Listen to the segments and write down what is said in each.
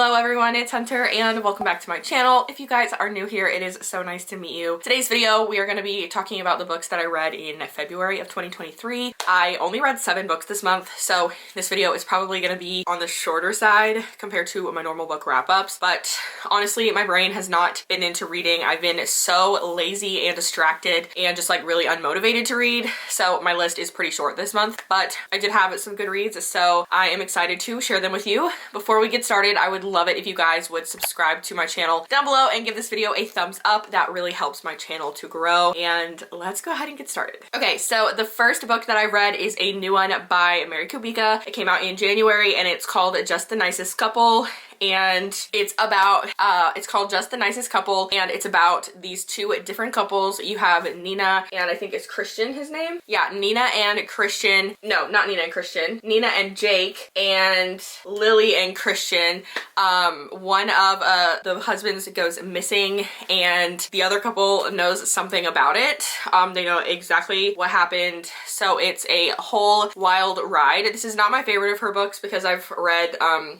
Hello everyone, it's Hunter and welcome back to my channel. If you guys are new here, it is so nice to meet you. Today's video, we are going to be talking about the books that I read in February of 2023. I only read 7 books this month, so this video is probably going to be on the shorter side compared to my normal book wrap-ups, but honestly, my brain has not been into reading. I've been so lazy and distracted and just like really unmotivated to read, so my list is pretty short this month, but I did have some good reads, so I am excited to share them with you. Before we get started, I would love it if you guys would subscribe to my channel down below and give this video a thumbs up. That really helps my channel to grow, and let's go ahead and get started. Okay, so the first book that I read is a new one by Mary Kubica. It came out in January and it's called Just the Nicest Couple. And it's about, it's called Just the Nicest Couple, and it's about these two different couples. You have Nina and I think it's Christian, his name? Yeah, Nina and Christian. No, not Nina and Christian. Nina and Jake and Lily and Christian. One of the husbands goes missing and the other couple knows something about it. They know exactly what happened. So it's a whole wild ride. This is not my favorite of her books because I've read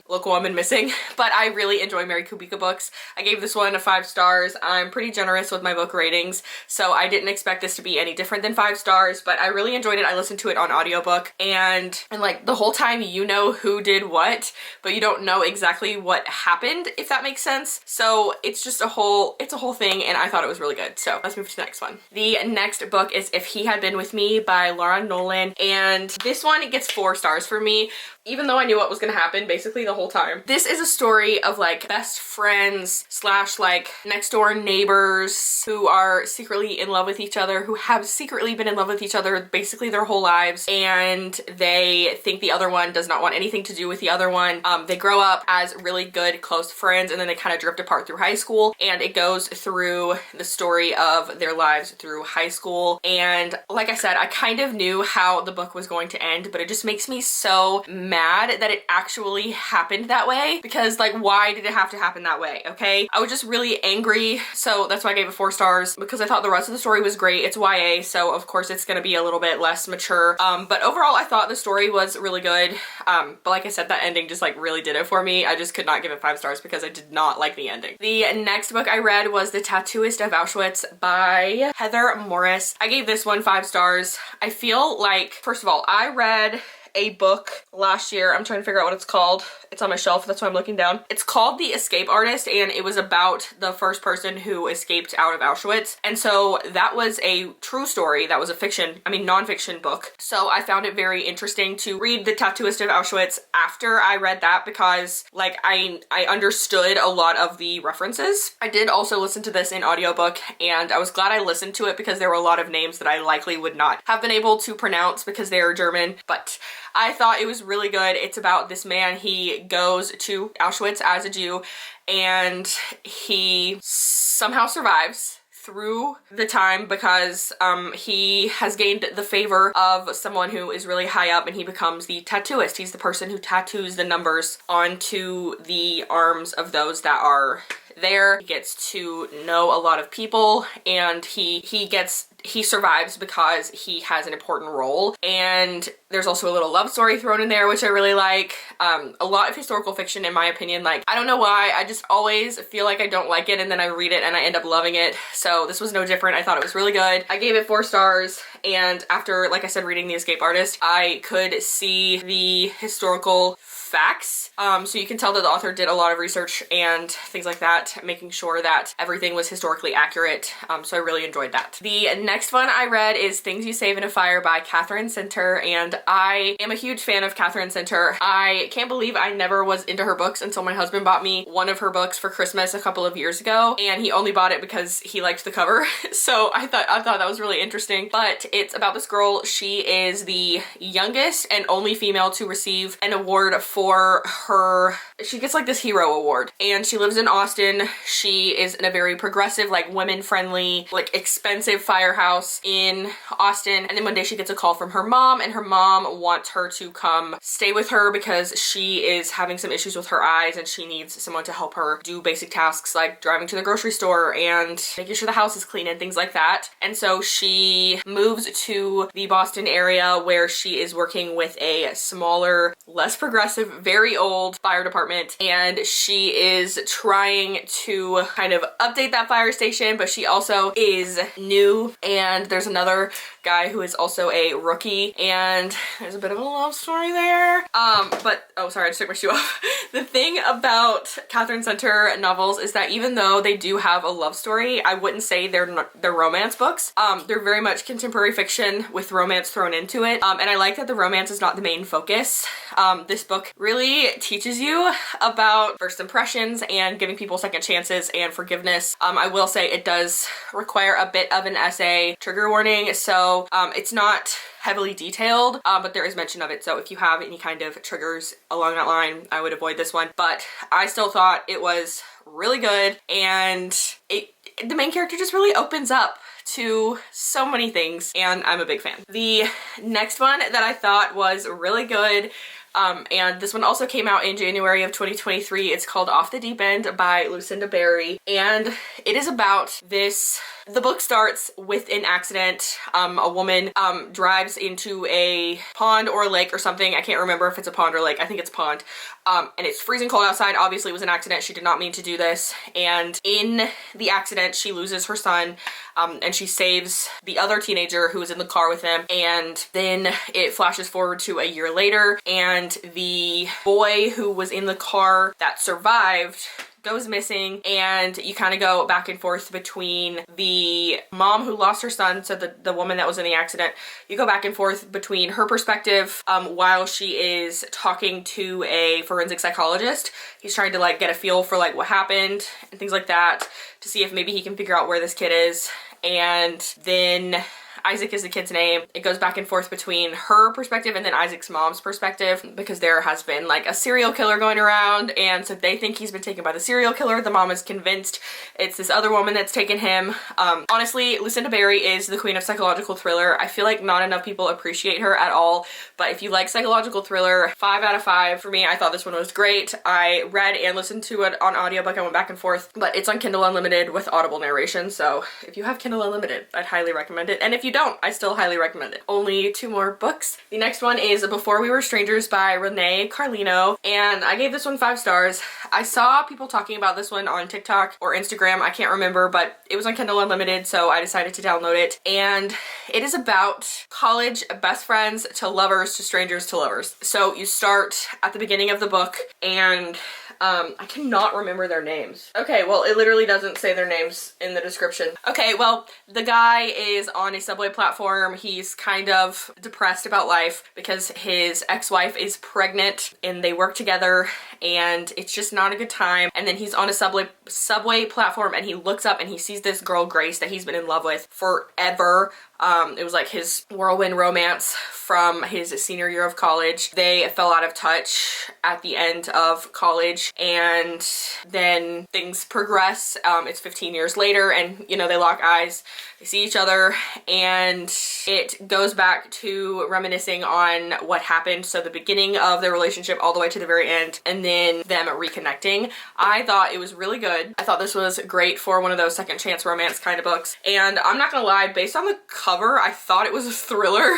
Local Woman Missing. But I really enjoy Mary Kubica books. I gave this one 5 stars. I'm pretty generous with my book ratings, so I didn't expect this to be any different than 5 stars, but I really enjoyed it. I listened to it on audiobook, and like the whole time you know who did what, but you don't know exactly what happened, if that makes sense. So it's just a whole thing, and I thought it was really good. So let's move to the next one. The next book is If He Had Been With Me by Laura Nolan, and this one gets 4 stars for me, even though I knew what was gonna happen basically the whole time. This is a story of like best friends slash like next door neighbors who are secretly in love with each other, who have secretly been in love with each other basically their whole lives, and they think the other one does not want anything to do with the other one. They grow up as really good close friends, and then they kind of drift apart through high school, and it goes through the story of their lives through high school. And like I said, I kind of knew how the book was going to end, but it just makes me so mad that it actually happened that way, because like why did it have to happen that way? Okay, I was just really angry, so that's why I gave it 4 stars, because I thought the rest of the story was great. It's YA, so of course it's gonna be a little bit less mature, but overall I thought the story was really good, but like I said, that ending just like really did it for me. I just could not give it 5 stars because I did not like the ending. The next book I read was The Tattooist of Auschwitz by Heather Morris. I gave this one 5 stars. I feel like, first of all, I read a book last year. I'm trying to figure out what it's called. It's on my shelf, that's why I'm looking down. It's called The Escape Artist, and it was about the first person who escaped out of Auschwitz. And so that was a true story. That was a non-fiction book. So I found it very interesting to read The Tattooist of Auschwitz after I read that, because like I understood a lot of the references. I did also listen to this in audiobook, and I was glad I listened to it because there were a lot of names that I likely would not have been able to pronounce because they are German, but I thought it was really good. It's about this man. He goes to Auschwitz as a Jew, and he somehow survives through the time because he has gained the favor of someone who is really high up, and he becomes the tattooist. He's the person who tattoos the numbers onto the arms of those that are there. He gets to know a lot of people, and he survives because he has an important role. And there's also a little love story thrown in there, which I really like. A lot of historical fiction, in my opinion, like I don't know why, I just always feel like I don't like it, and then I read it and I end up loving it. So this was no different. I thought it was really good. I gave it 4 stars, and after, like I said, reading The Escape Artist, I could see the historical facts. So you can tell that the author did a lot of research and things like that, making sure that everything was historically accurate. So I really enjoyed that. The next one I read is Things You Save in a Fire by Catherine Center, and I am a huge fan of Catherine Center. I can't believe I never was into her books until my husband bought me one of her books for Christmas a couple of years ago, and he only bought it because he liked the cover. So I thought that was really interesting. But it's about this girl. She is the youngest and only female to receive an award for her, she gets like this hero award, and she lives in Austin. She is in a very progressive, like women-friendly, like expensive firehouse in Austin. And then one day she gets a call from her mom, and her mom wants her to come stay with her because she is having some issues with her eyes, and she needs someone to help her do basic tasks like driving to the grocery store and making sure the house is clean and things like that. And so she moves to the Boston area, where she is working with a smaller, less progressive very old fire department, and she is trying to kind of update that fire station, but she also is new, and there's another guy who is also a rookie, and there's a bit of a love story there. But oh, sorry, I just took my shoe off. The thing about Catherine Center novels is that even though they do have a love story, I wouldn't say they're romance books. They're very much contemporary fiction with romance thrown into it, and I like that the romance is not the main focus. This book really teaches you about first impressions and giving people second chances and forgiveness. I will say it does require a bit of an essay trigger warning, so it's not heavily detailed, but there is mention of it, so if you have any kind of triggers along that line, I would avoid this one. But I still thought it was really good, and the main character just really opens up to so many things, and I'm a big fan. The next one that I thought was really good, and this one also came out in January of 2023. It's called Off the Deep End by Lucinda Berry, and it is about this. The book starts with an accident. A woman drives into a pond or a lake or something. I can't remember if it's a pond or lake. I think it's a pond. And it's freezing cold outside. Obviously it was an accident. She did not mean to do this. And in the accident, she loses her son, and she saves the other teenager who was in the car with him. And then it flashes forward to a year later, and the boy who was in the car that survived goes missing, and you kind of go back and forth between the mom who lost her son, so the woman that was in the accident. You go back and forth between her perspective while she is talking to a forensic psychologist. He's trying to like get a feel for like what happened and things like that, to see if maybe he can figure out where this kid is. And then Isaac is the kid's name. It goes back and forth between her perspective and then Isaac's mom's perspective, because there has been like a serial killer going around, and so they think he's been taken by the serial killer. The mom is convinced it's this other woman that's taken him. Honestly, Lucinda Berry is the queen of psychological thriller. I feel like not enough people appreciate her at all, but if you like psychological thriller, 5 out of 5 for me. I thought this one was great. I read and listened to it on audiobook. I went back and forth, but it's on Kindle Unlimited with Audible narration, so if you have Kindle Unlimited, I'd highly recommend it. And if you don't, I still highly recommend it. Only 2 more books. The next one is Before We Were Strangers by Renee Carlino, and I gave this one 5 stars. I saw people talking about this one on TikTok or Instagram, I can't remember, but it was on Kindle Unlimited, so I decided to download it. And it is about college best friends to lovers to strangers to lovers. So you start at the beginning of the book, and I cannot remember their names. Okay, well, it literally doesn't say their names in the description. Okay, well, the guy is on a subway platform. He's kind of depressed about life because his ex-wife is pregnant, and they work together, and it's just not a good time. And then he's on a subway platform, and he looks up and he sees this girl, Grace, that he's been in love with forever. It was like his whirlwind romance from his senior year of college. They fell out of touch at the end of college, and then things progress. It's 15 years later, and you know, they lock eyes, they see each other, and it goes back to reminiscing on what happened. So the beginning of their relationship all the way to the very end, and then them reconnecting. I thought it was really good. I thought this was great for one of those second chance romance kind of books. And I'm not gonna lie, based on the cover, I thought it was a thriller,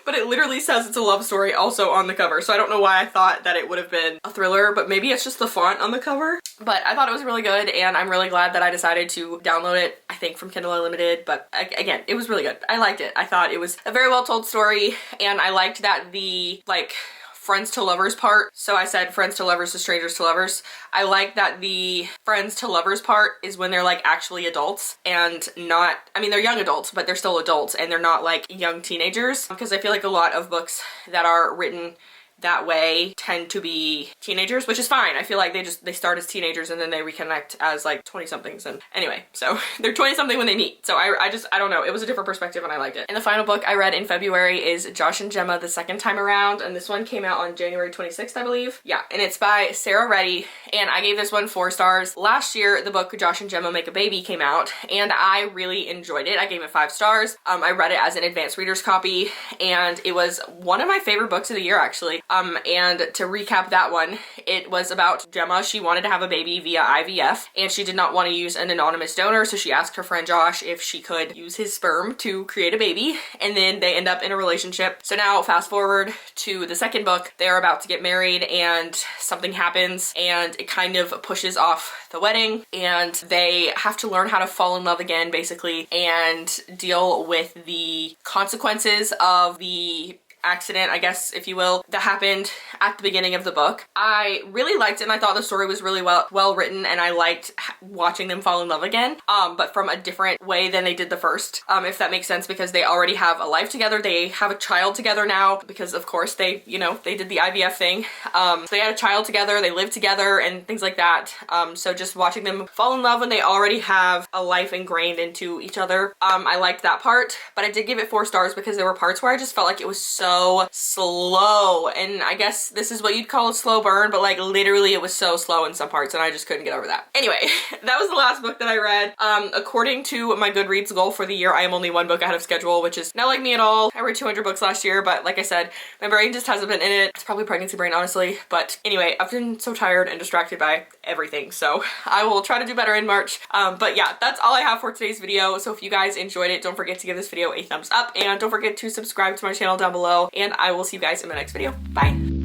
but it literally says it's a love story also on the cover. So I don't know why I thought that it would have been a thriller, but maybe it's just the font on the cover. But I thought it was really good, and I'm really glad that I decided to download it, I think from Kindle Unlimited. But again, it was really good. I liked it. I thought it was a very well told story, and I liked that the like friends to lovers part. So I said friends to lovers to strangers to lovers. I like that the friends to lovers part is when they're like actually adults, and not, I mean, they're young adults, but they're still adults, and they're not like young teenagers, because I feel like a lot of books that are written that way tend to be teenagers, which is fine. I feel like they start as teenagers and then they reconnect as like 20-somethings, and anyway, so they're 20-something when they meet. So I don't know, it was a different perspective and I liked it. And the final book I read in February is Josh and Gemma the second time around, and this one came out on January 26th, I believe. Yeah, and it's by Sarah Reddy, and I gave this one 4 stars. Last year, the book Josh and Gemma Make a Baby came out, and I really enjoyed it. I gave it 5 stars. I read it as an advanced reader's copy, and it was one of my favorite books of the year, actually. And to recap that one, it was about Gemma. She wanted to have a baby via IVF, and she did not want to use an anonymous donor, so she asked her friend Josh if she could use his sperm to create a baby, and then they end up in a relationship. So now fast forward to the second book, they're about to get married and something happens and it kind of pushes off the wedding, and they have to learn how to fall in love again basically and deal with the consequences of the accident, I guess, if you will, that happened at the beginning of the book. I really liked it, and I thought the story was really well written, and I liked watching them fall in love again, but from a different way than they did the first, if that makes sense, because they already have a life together. They have a child together now because of course they, you know, they did the IVF thing. So they had a child together, they lived together and things like that. So just watching them fall in love when they already have a life ingrained into each other. I liked that part, but I did give it 4 stars because there were parts where I just felt like it was so slow, and I guess this is what you'd call a slow burn, but like literally it was so slow in some parts and I just couldn't get over that. Anyway, that was the last book that I read. According to my Goodreads goal for the year, I am only 1 book ahead of schedule, which is not like me at all. I read 200 books last year, but like I said, my brain just hasn't been in it. It's probably pregnancy brain, honestly. But anyway, I've been so tired and distracted by everything, so I will try to do better in March. But yeah, that's all I have for today's video. So if you guys enjoyed it, don't forget to give this video a thumbs up, and don't forget to subscribe to my channel down below, and I will see you guys in my next video. Bye!